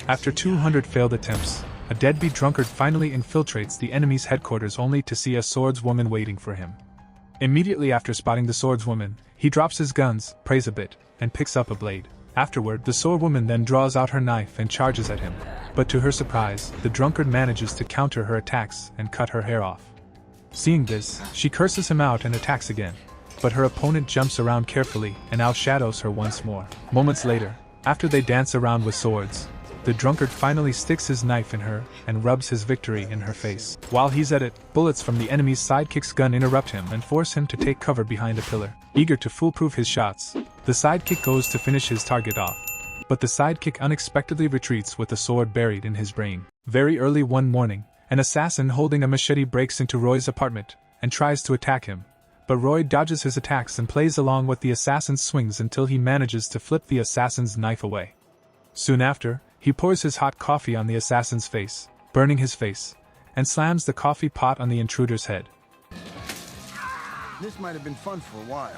After 200 failed attempts, a deadbeat drunkard finally infiltrates the enemy's headquarters only to see a swordswoman waiting for him. Immediately after spotting the swordswoman, he drops his guns, prays a bit, and picks up a blade. Afterward, the swordswoman then draws out her knife and charges at him. But to her surprise, the drunkard manages to counter her attacks and cut her hair off. Seeing this, she curses him out and attacks again. But her opponent jumps around carefully and outshadows her once more. Moments later, after they dance around with swords, the drunkard finally sticks his knife in her and rubs his victory in her face. While he's at it, bullets from the enemy's sidekick's gun interrupt him and force him to take cover behind a pillar. Eager to foolproof his shots, the sidekick goes to finish his target off. But the sidekick unexpectedly retreats with a sword buried in his brain. Very early one morning, an assassin holding a machete breaks into Roy's apartment and tries to attack him. But Roy dodges his attacks and plays along with the assassin's swings until he manages to flip the assassin's knife away. Soon after, he pours his hot coffee on the assassin's face, burning his face, and slams the coffee pot on the intruder's head. This might have been fun for a while.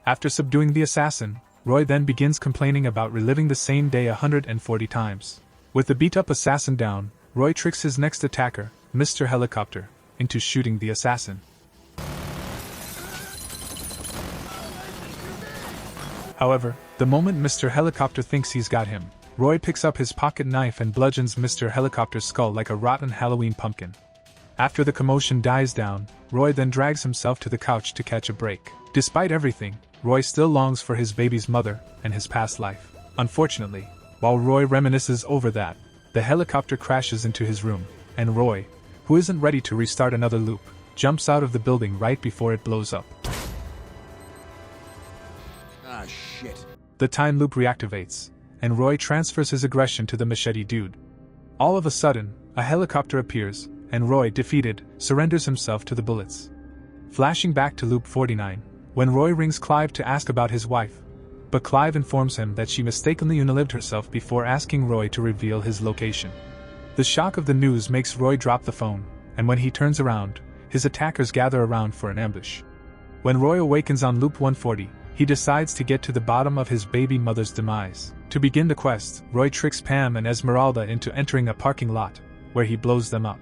After subduing the assassin, Roy then begins complaining about reliving the same day 140 times. With the beat-up assassin down, Roy tricks his next attacker, Mr. Helicopter, into shooting the assassin. However, the moment Mr. Helicopter thinks he's got him, Roy picks up his pocket knife and bludgeons Mr. Helicopter's skull like a rotten Halloween pumpkin. After the commotion dies down, Roy then drags himself to the couch to catch a break. Despite everything, Roy still longs for his baby's mother and his past life. Unfortunately, while Roy reminisces over that, the helicopter crashes into his room, and Roy, who isn't ready to restart another loop, jumps out of the building right before it blows up. Ah, shit. The time loop reactivates, and Roy transfers his aggression to the machete dude. All of a sudden, a helicopter appears, and Roy, defeated, surrenders himself to the bullets. Flashing back to loop 49, when Roy rings Clive to ask about his wife, but Clive informs him that she mistakenly unalived herself before asking Roy to reveal his location. The shock of the news makes Roy drop the phone, and when he turns around, his attackers gather around for an ambush. When Roy awakens on loop 140, he decides to get to the bottom of his baby mother's demise. To begin the quest, Roy tricks Pam and Esmeralda into entering a parking lot, where he blows them up.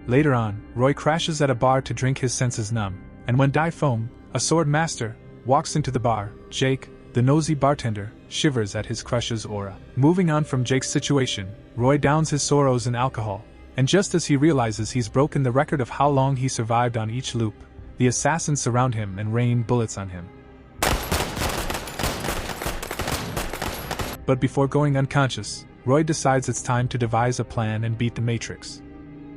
Later on, Roy crashes at a bar to drink his senses numb, and when Die Foam, a sword master, walks into the bar, Jake, the nosy bartender, shivers at his crush's aura. Moving on from Jake's situation, Roy downs his sorrows in alcohol, and just as he realizes he's broken the record of how long he survived on each loop, the assassins surround him and rain bullets on him. But before going unconscious, Roy decides it's time to devise a plan and beat the Matrix.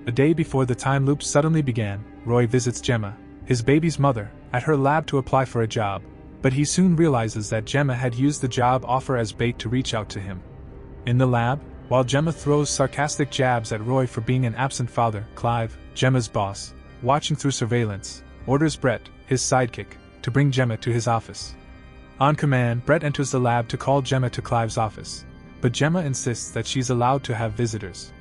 A day before the time loop suddenly began, Roy visits Gemma, his baby's mother, at her lab to apply for a job, but he soon realizes that Gemma had used the job offer as bait to reach out to him. In the lab, while Gemma throws sarcastic jabs at Roy for being an absent father, Clive, Gemma's boss, watching through surveillance, orders Brett, his sidekick, to bring Gemma to his office. On command, Brett enters the lab to call Gemma to Clive's office, but Gemma insists that she's allowed to have visitors.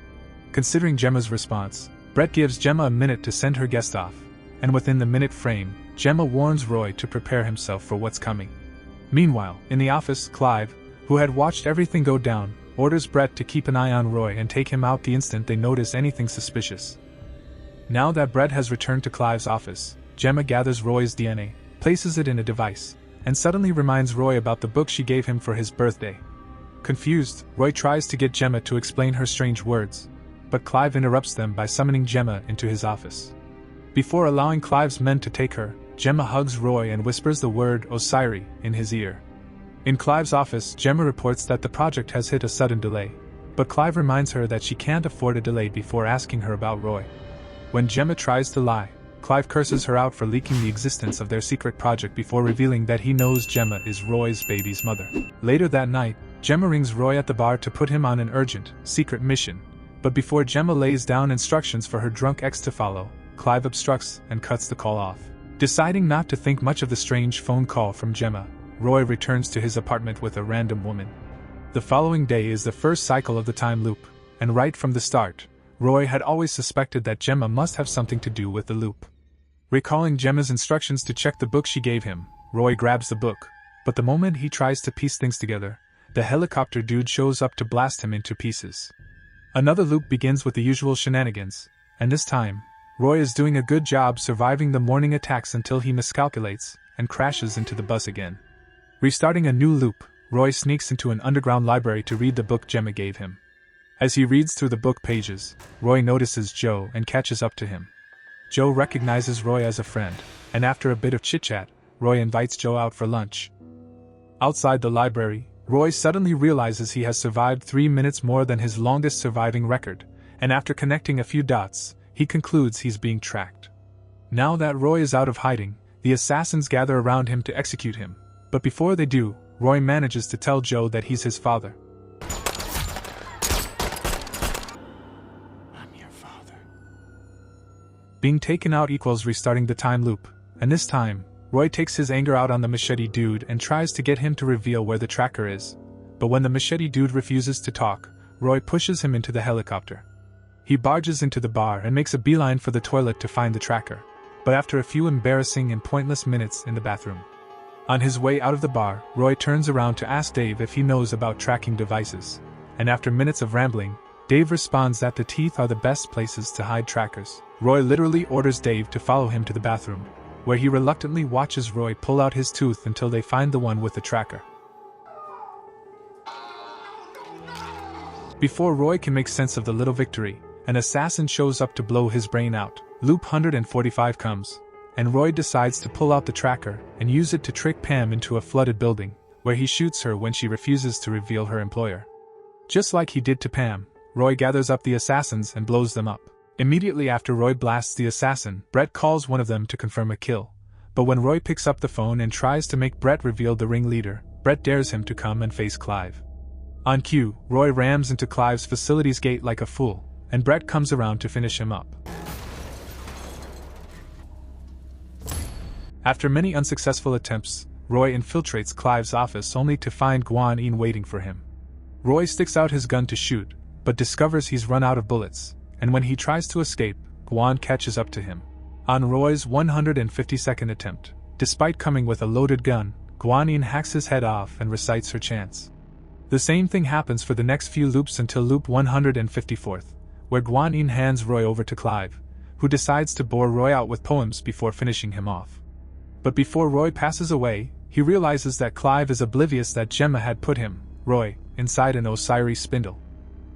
Considering Gemma's response, Brett gives Gemma a minute to send her guest off, and within the minute frame, Gemma warns Roy to prepare himself for what's coming. Meanwhile, in the office, Clive, who had watched everything go down, orders Brett to keep an eye on Roy and take him out the instant they notice anything suspicious. Now that Brett has returned to Clive's office, Gemma gathers Roy's DNA, places it in a device, and suddenly reminds Roy about the book she gave him for his birthday. Confused, Roy tries to get Gemma to explain her strange words, but Clive interrupts them by summoning Gemma into his office. Before allowing Clive's men to take her, Gemma hugs Roy and whispers the word Osiri in his ear. In Clive's office, Gemma reports that the project has hit a sudden delay, but Clive reminds her that she can't afford a delay before asking her about Roy. When Gemma tries to lie, Clive curses her out for leaking the existence of their secret project before revealing that he knows Gemma is Roy's baby's mother. Later that night, Gemma rings Roy at the bar to put him on an urgent, secret mission, but before Gemma lays down instructions for her drunk ex to follow, Clive obstructs and cuts the call off. Deciding not to think much of the strange phone call from Gemma, Roy returns to his apartment with a random woman. The following day is the first cycle of the time loop, and right from the start, Roy had always suspected that Gemma must have something to do with the loop. Recalling Gemma's instructions to check the book she gave him, Roy grabs the book, but the moment he tries to piece things together, the helicopter dude shows up to blast him into pieces. Another loop begins with the usual shenanigans, and this time, Roy is doing a good job surviving the morning attacks until he miscalculates and crashes into the bus again. Restarting a new loop, Roy sneaks into an underground library to read the book Gemma gave him. As he reads through the book pages, Roy notices Joe and catches up to him. Joe recognizes Roy as a friend, and after a bit of chit-chat, Roy invites Joe out for lunch. Outside the library, Roy suddenly realizes he has survived 3 minutes more than his longest surviving record, and after connecting a few dots, he concludes he's being tracked. Now that Roy is out of hiding, the assassins gather around him to execute him, but before they do, Roy manages to tell Joe that he's his father. I'm your father. Being taken out equals restarting the time loop, and this time, Roy takes his anger out on the machete dude and tries to get him to reveal where the tracker is. But when the machete dude refuses to talk, Roy pushes him into the helicopter. He barges into the bar and makes a beeline for the toilet to find the tracker, but after a few embarrassing and pointless minutes in the bathroom. On his way out of the bar, Roy turns around to ask Dave if he knows about tracking devices, and after minutes of rambling, Dave responds that the teeth are the best places to hide trackers. Roy literally orders Dave to follow him to the bathroom, where he reluctantly watches Roy pull out his tooth until they find the one with the tracker. Before Roy can make sense of the little victory, an assassin shows up to blow his brain out. Loop 145 comes, and Roy decides to pull out the tracker and use it to trick Pam into a flooded building, where he shoots her when she refuses to reveal her employer. Just like he did to Pam, Roy gathers up the assassins and blows them up. Immediately after Roy blasts the assassin, Brett calls one of them to confirm a kill. But when Roy picks up the phone and tries to make Brett reveal the ringleader, Brett dares him to come and face Clive. On cue, Roy rams into Clive's facility's gate like a fool, and Brett comes around to finish him up. After many unsuccessful attempts, Roy infiltrates Clive's office only to find Guan Yin waiting for him. Roy sticks out his gun to shoot, but discovers he's run out of bullets, and when he tries to escape, Guan catches up to him. On Roy's 152nd attempt, despite coming with a loaded gun, Guan Yin hacks his head off and recites her chants. The same thing happens for the next few loops until loop 154th, where Guan Yin hands Roy over to Clive, who decides to bore Roy out with poems before finishing him off. But before Roy passes away, he realizes that Clive is oblivious that Gemma had put him, Roy, inside an Osiris spindle.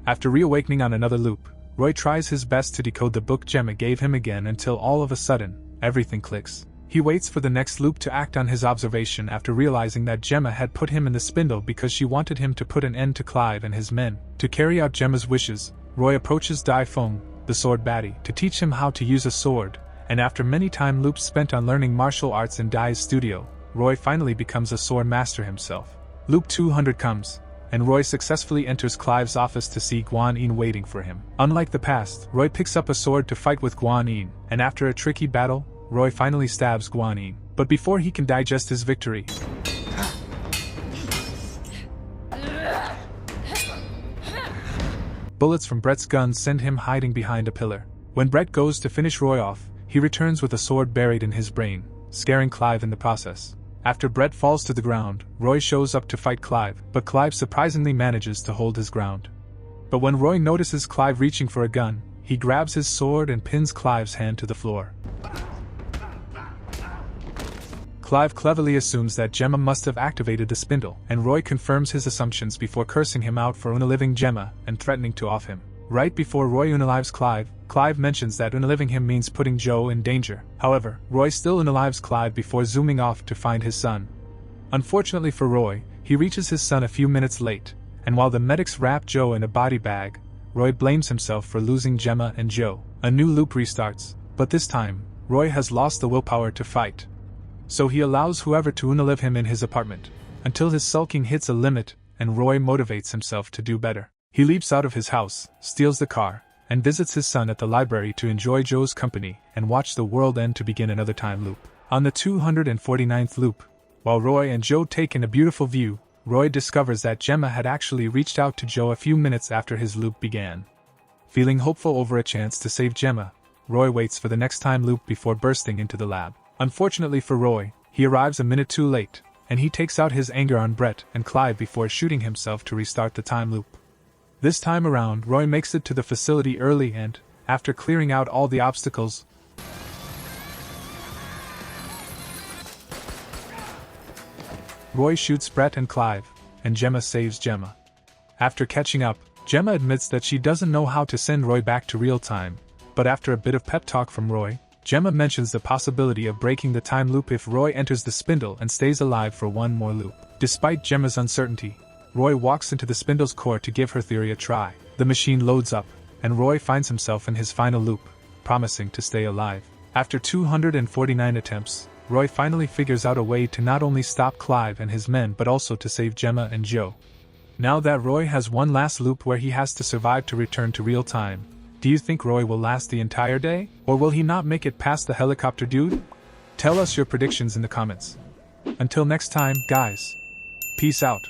After reawakening on another loop, Roy tries his best to decode the book Gemma gave him again until all of a sudden, everything clicks. He waits for the next loop to act on his observation after realizing that Gemma had put him in the spindle because she wanted him to put an end to Clive and his men. To carry out Gemma's wishes, Roy approaches Dai Feng, the sword baddie, to teach him how to use a sword, and after many time loops spent on learning martial arts in Dai's studio, Roy finally becomes a sword master himself. Loop 200 comes, and Roy successfully enters Clive's office to see Guan Yin waiting for him. Unlike the past, Roy picks up a sword to fight with Guan Yin, and after a tricky battle, Roy finally stabs Guan Yin. But before he can digest his victory, bullets from Brett's gun send him hiding behind a pillar. When Brett goes to finish Roy off, he returns with a sword buried in his brain, scaring Clive in the process. After Brett falls to the ground, Roy shows up to fight Clive, but Clive surprisingly manages to hold his ground. But when Roy notices Clive reaching for a gun, he grabs his sword and pins Clive's hand to the floor. Clive cleverly assumes that Gemma must have activated the spindle, and Roy confirms his assumptions before cursing him out for unaliving Gemma and threatening to off him. Right before Roy unalives Clive, Clive mentions that unaliving him means putting Joe in danger. However, Roy still unalives Clive before zooming off to find his son. Unfortunately for Roy, he reaches his son a few minutes late, and while the medics wrap Joe in a body bag, Roy blames himself for losing Gemma and Joe. A new loop restarts, but this time, Roy has lost the willpower to fight. So he allows whoever to unalive him in his apartment, until his sulking hits a limit and Roy motivates himself to do better. He leaps out of his house, steals the car, and visits his son at the library to enjoy Joe's company and watch the world end to begin another time loop. On the 249th loop, while Roy and Joe take in a beautiful view, Roy discovers that Gemma had actually reached out to Joe a few minutes after his loop began. Feeling hopeful over a chance to save Gemma, Roy waits for the next time loop before bursting into the lab. Unfortunately for Roy, he arrives a minute too late, and he takes out his anger on Brett and Clive before shooting himself to restart the time loop. This time around, Roy makes it to the facility early and, after clearing out all the obstacles, Roy shoots Brett and Clive, and Gemma saves Gemma. After catching up, Gemma admits that she doesn't know how to send Roy back to real time, but after a bit of pep talk from Roy, Gemma mentions the possibility of breaking the time loop if Roy enters the spindle and stays alive for one more loop. Despite Gemma's uncertainty, Roy walks into the spindle's core to give her theory a try. The machine loads up, and Roy finds himself in his final loop, promising to stay alive. After 249 attempts, Roy finally figures out a way to not only stop Clive and his men but also to save Gemma and Joe. Now that Roy has one last loop where he has to survive to return to real time, do you think Roy will last the entire day? Or will he not make it past the helicopter dude? Tell us your predictions in the comments. Until next time, guys. Peace out.